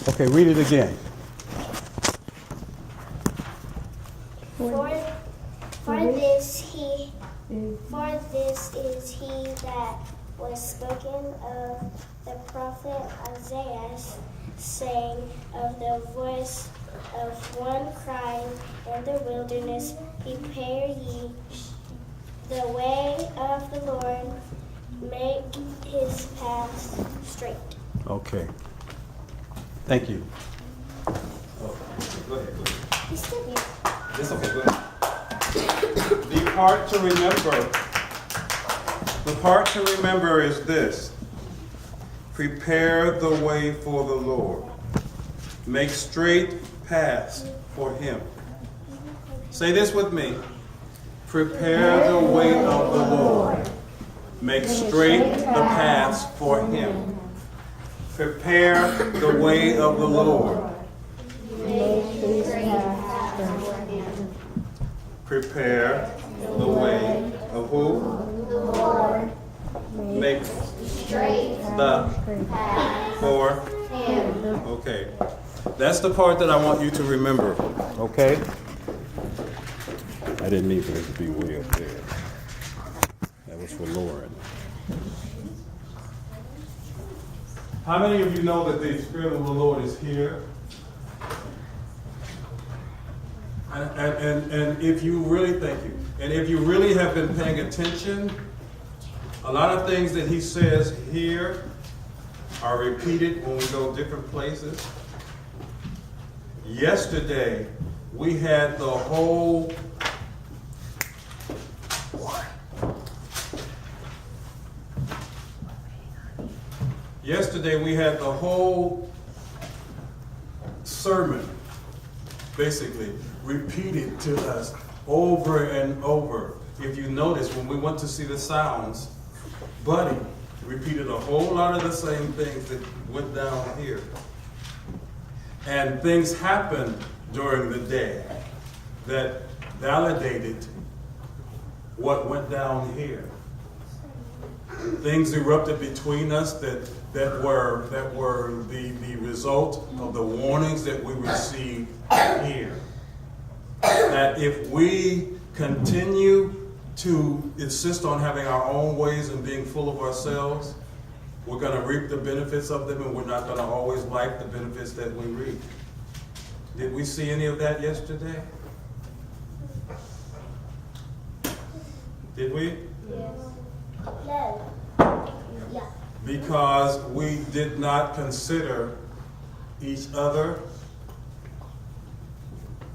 Okay, read it again. For this is he that was spoken of the prophet Isaiah, saying, of the voice of one crying in the wilderness, prepare ye the way of the Lord, make his paths straight. Okay. Thank you. Oh, go ahead. He's still here. It's okay, go ahead. The part to remember is this. Prepare the way for the Lord. Make straight paths for him. Say this with me. Prepare the way of the Lord. Make straight the paths for him. Prepare the way of the Lord. Prepare the way of who? The Lord. Make Straight the for him. okay. That's the part that I want you to remember. Okay? I didn't mean for it to be way up there. That was for Lauren. How many of you know that the Spirit of the Lord is here? And if you really, thank you, and if you really have been paying attention, a lot of things that he says here are repeated when we go different places. Yesterday, we had the whole sermon basically repeated to us over and over. If you notice, when we went to see the sounds, Buddy repeated a whole lot of the same things that went down here. And things happened during the day that validated what went down here. Things erupted between us that were the result of the warnings that we received here. That if we continue to insist on having our own ways and being full of ourselves, we're going to reap the benefits of them, and we're not going to always like the benefits that we reap. Did we see any of that yesterday? Did we? Yes. No. Yeah. Because we did not consider each other.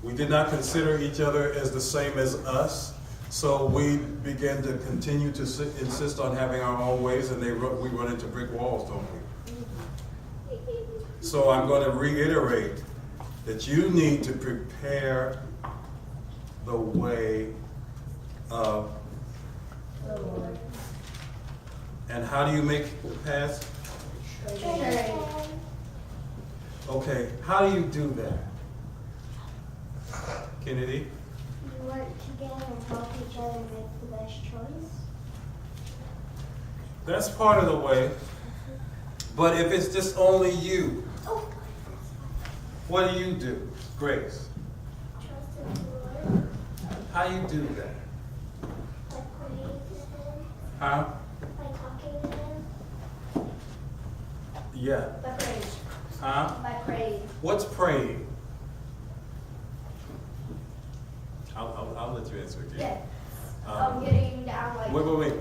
We did not consider each other as the same as us. So we began to continue to insist on having our own ways, and we run into brick walls, don't we? So I'm going to reiterate that you need to prepare the way of the Lord. And how do you make the path? Straight. Okay, how do you do that? Kennedy? You work together and help each other make the best choice. That's part of the way. But if it's just only you, what do? Grace? Trust in the Lord. How you do that? By praying to him. Huh? By talking to him. Yeah. By praying. Huh? By praying. What's praying? I'll let you answer again. Yeah. Getting down like. Wait.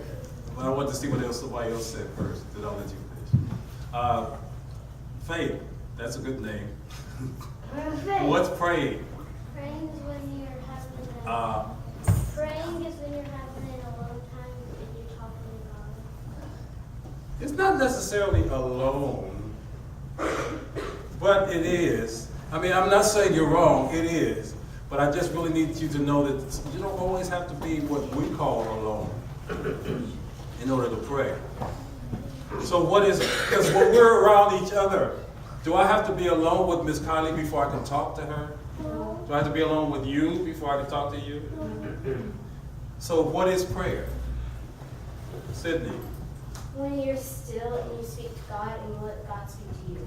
I want to see what somebody else said first, then I'll let you finish. Faith, that's a good name. What's praying? Praying is when you're having praying is when you're having it alone time and you're talking to God. It's not necessarily alone, but it is. I mean, I'm not saying you're wrong, it is. But I just really need you to know that you don't always have to be what we call alone in order to pray. So what is it? Because when we're around each other, do I have to be alone with Miss Kylie before I can talk to her? No. Do I have to be alone with you before I can talk to you? So what is prayer? Sydney? When you're still and you speak to God and you let God speak to you.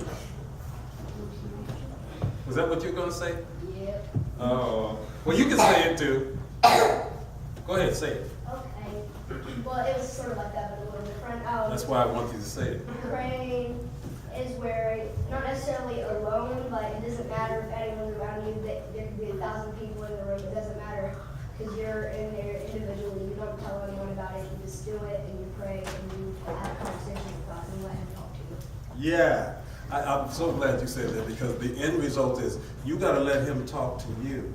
Was that what you're gonna say? Yep. Oh, well, you can say it too. Go ahead, say it. Okay. Well, it was sort of like that, but a little different. That's why I want you to say it. Praying is where, not necessarily alone, but it doesn't matter if anyone's around you. There could be 1,000 people in the room. It doesn't matter because you're in there individually. You don't tell anyone about it. You just do it and you pray and you have a conversation with God and let Him talk to you. Yeah, I'm so glad you said that because the end result is you got to let Him talk to you.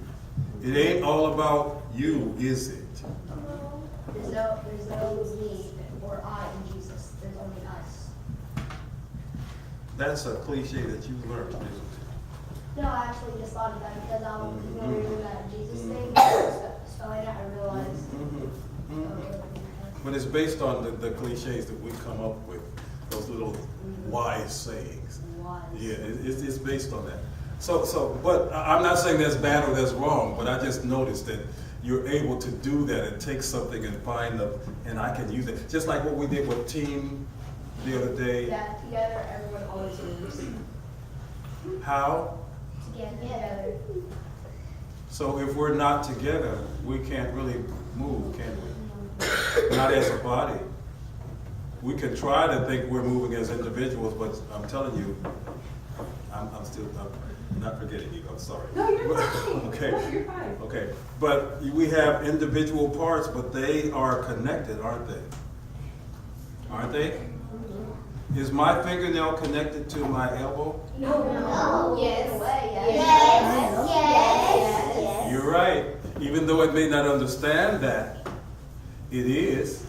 It ain't all about you, is it? There's no me or I in Jesus. There's only us. That's a cliche that you learned, isn't it? No, I actually just thought of that because when we were doing that Jesus thing, spelling it, I realized. But it's based on the cliches that we come up with, those little wise sayings. Yeah, it's based on that. So, but I'm not saying that's bad or that's wrong, but I just noticed that you're able to do that and take something and find and I can use it. Just like what we did with team the other day. That together, everyone always moves. How? Together. So if we're not together, we can't really move, can we? Not as a body. We can try to think we're moving as individuals, but I'm telling you, I'm not forgetting you. I'm sorry. No, you're fine. Okay. No, you're fine. Okay. But we have individual parts, but they are connected, aren't they? Aren't they? Is my fingernail connected to my elbow? No. Yes. Yes. You're right. Even though it may not understand that, it is.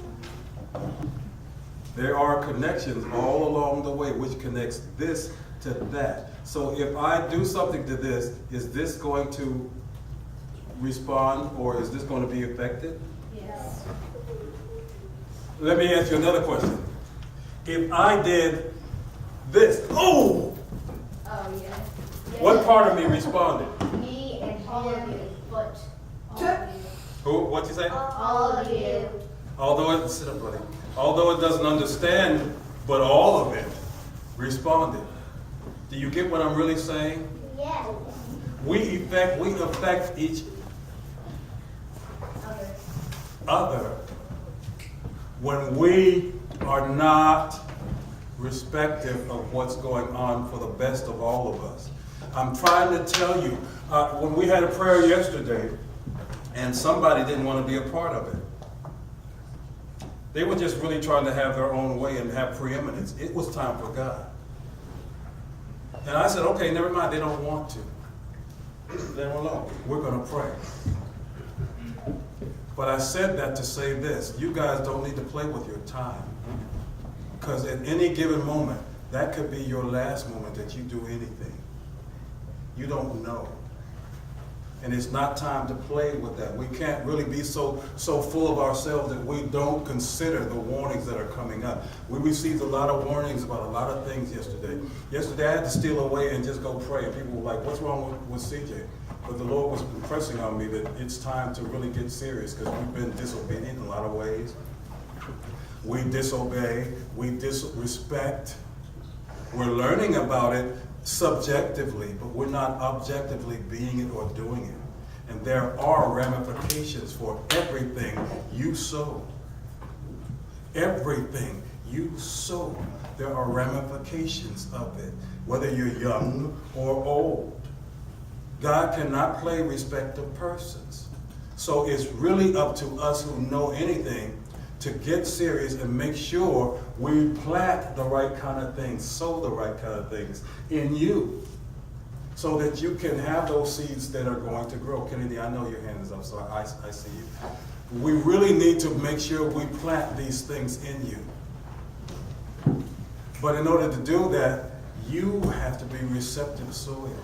There are connections all along the way which connects this to that. So if I do something to this, is this going to respond or is this going to be affected? Yes. Let me ask you another question. If I did this, oh! Oh, yeah. What part of me responded? Me and all of you, but all of you. Who? What'd you say? All of you. Although sit up, buddy. Although it doesn't understand, but all of it responded. Do you get what I'm really saying? Yes. We affect each other when we are not respective of what's going on for the best of all of us. I'm trying to tell you, when we had a prayer yesterday, and somebody didn't want to be a part of it. They were just really trying to have their own way and have preeminence. It was time for God. And I said, okay, never mind, they don't want to. Leave them alone. We're going to pray. But I said that to say this. You guys don't need to play with your time. Because at any given moment, that could be your last moment that you do anything. You don't know. And it's not time to play with that. We can't really be so full of ourselves that we don't consider the warnings that are coming up. We received a lot of warnings about a lot of things yesterday. Yesterday I had to steal away and just go pray. And people were like, what's wrong with CJ? But the Lord was impressing on me that it's time to really get serious because we've been disobedient in a lot of ways. We disobey, we disrespect. We're learning about it subjectively, but we're not objectively being it or doing it. And there are ramifications for everything you sow. Everything you sow, there are ramifications of it, whether you're young or old. God cannot play respect of persons. So it's really up to us who know anything to get serious and make sure we plant the right kind of things, sow the right kind of things in you so that you can have those seeds that are going to grow. Kennedy, I know your hand is up, so I see you. We really need to make sure we plant these things in you. But in order to do that, you have to be receptive soil.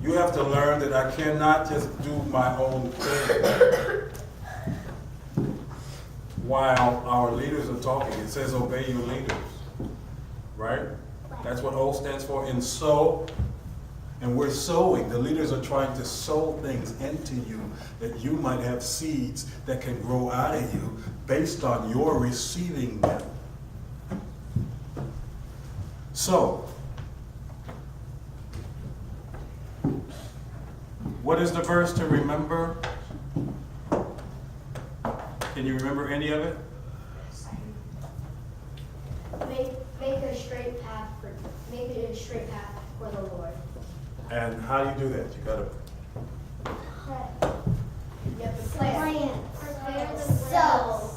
You have to learn that I cannot just do my own thing. While our leaders are talking, it says obey your leaders, right? That's what O stands for in sow. And we're sowing. The leaders are trying to sow things into you that you might have seeds that can grow out of you based on your receiving them. So, What is the verse to remember? Can you remember any of it? Make a straight path for the Lord. And how do you do that? You gotta You have to plan.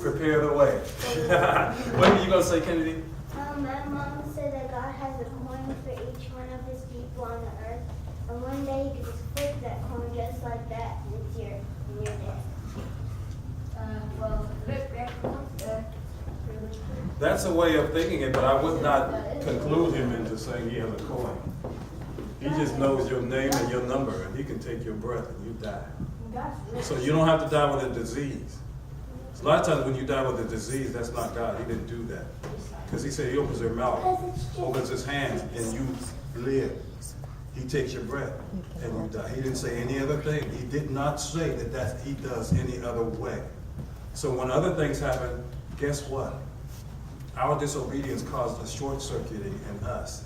prepare the way. What were you gonna say, Kennedy? My mom said that God has a coin for each one of his people on the earth, and one day you can just flip that coin just like that, and it's your death. That's a way of thinking it, but I would not conclude him into saying he has a coin. He just knows your name and your number, and he can take your breath and you die. So you don't have to die with a disease. A lot of times when you die with a disease, that's not God. He didn't do that. Because he said he opens their mouth, opens his hands, and you live. He takes your breath and you die. He didn't say any other thing. He did not say that he does any other way. So when other things happen, guess what? Our disobedience caused a short circuiting in us.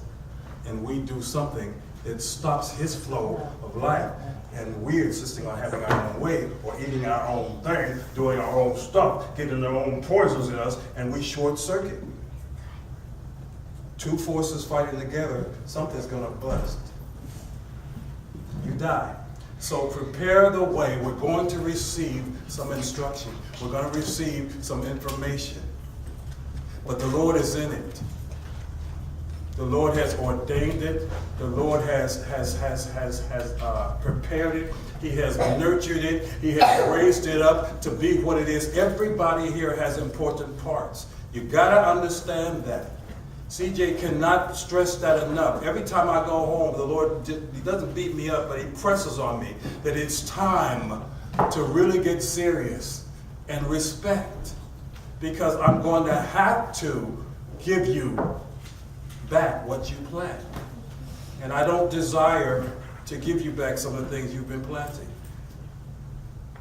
And we do something that stops his flow of life. And we're insisting on having our own way, or eating our own thing, doing our own stuff, getting our own poisons in us, and we short circuit. Two forces fighting together, something's gonna bust. You die. So prepare the way. We're going to receive some instruction. We're going to receive some information. But the Lord is in it. The Lord has ordained it. The Lord has prepared it. He has nurtured it. He has raised it up to be what it is. Everybody here has important parts. You got to understand that. CJ cannot stress that enough. Every time I go home, the Lord, he doesn't beat me up, but he presses on me that it's time to really get serious and respect, because I'm going to have to give you back what you plant. And I don't desire to give you back some of the things you've been planting.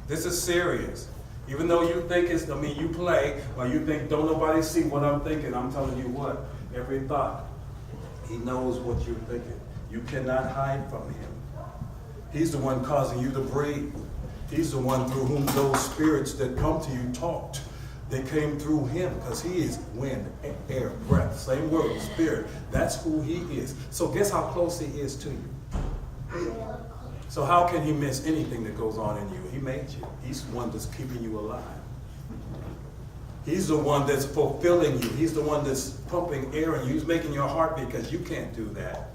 This is serious. Even though you think you play, or you think don't nobody see what I'm thinking, I'm telling you what, every thought, he knows what you're thinking. You cannot hide from him. He's the one causing you to breathe. He's the one through whom those spirits that come to you talked. They came through him, because he is wind, air, breath. Same word, spirit. That's who he is. So guess how close he is to you? So how can he miss anything that goes on in you? He made you. He's the one that's keeping you alive. He's the one that's fulfilling you. He's the one that's pumping air in you. He's making your heart beat, because you can't do that.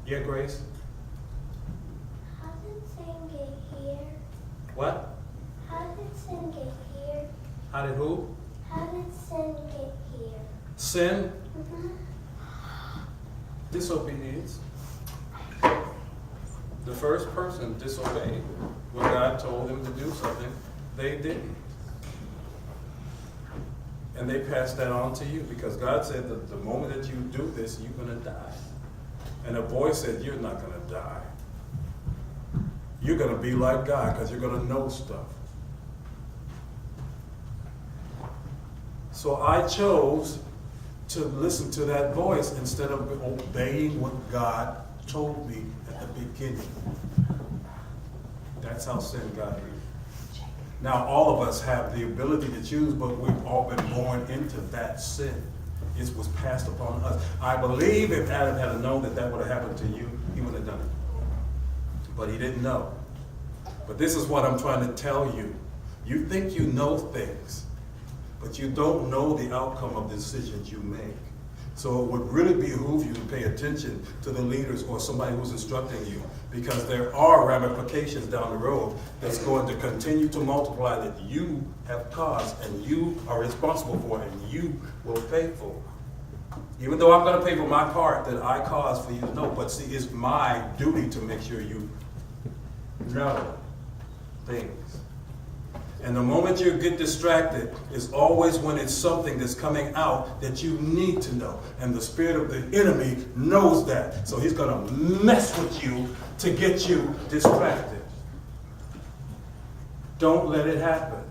Yeah, Grace? How did sin get here? What? How did sin get here? How did who? How did sin get here? Sin? Mm-hmm. Disobedience. The first person disobeyed when God told them to do something. They didn't. And they passed that on to you, because God said that the moment that you do this, you're going to die. And a voice said, you're not going to die. You're going to be like God, because you're going to know stuff. So I chose to listen to that voice instead of obeying what God told me at the beginning. That's how sin got here. Now, all of us have the ability to choose, but we've all been born into that sin. It was passed upon us. I believe if Adam had known that that would have happened to you, he would have done it. But he didn't know. But this is what I'm trying to tell you. You think you know things, but you don't know the outcome of the decisions you make. So it would really behoove you to pay attention to the leaders or somebody who's instructing you, because there are ramifications down the road that's going to continue to multiply that you have caused and you are responsible for, and you will pay for. Even though I'm going to pay for my part that I caused for you to know, but see, it's my duty to make sure you know things. And the moment you get distracted is always when it's something that's coming out that you need to know. And the spirit of the enemy knows that. So he's going to mess with you to get you distracted. Don't let it happen.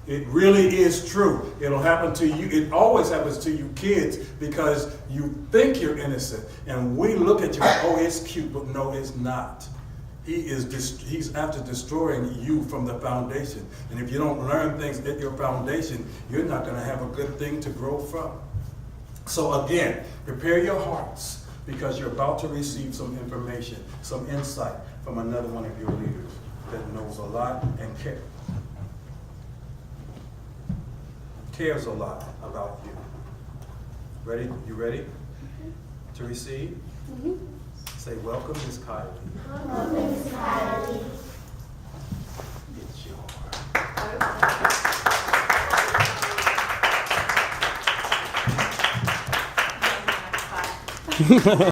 It really is true. It'll happen to you. It always happens to you kids because you think you're innocent. And we look at you, oh, it's cute, but no, it's not. He's after destroying you from the foundation. And if you don't learn things at your foundation, you're not going to have a good thing to grow from. So again, prepare your hearts because you're about to receive some information, some insight from another one of your leaders that knows a lot and cares a lot about you. Ready? You ready to receive? Mm-hmm. Say, welcome, Miss Kylie. Welcome, Miss Kylie. It's yours.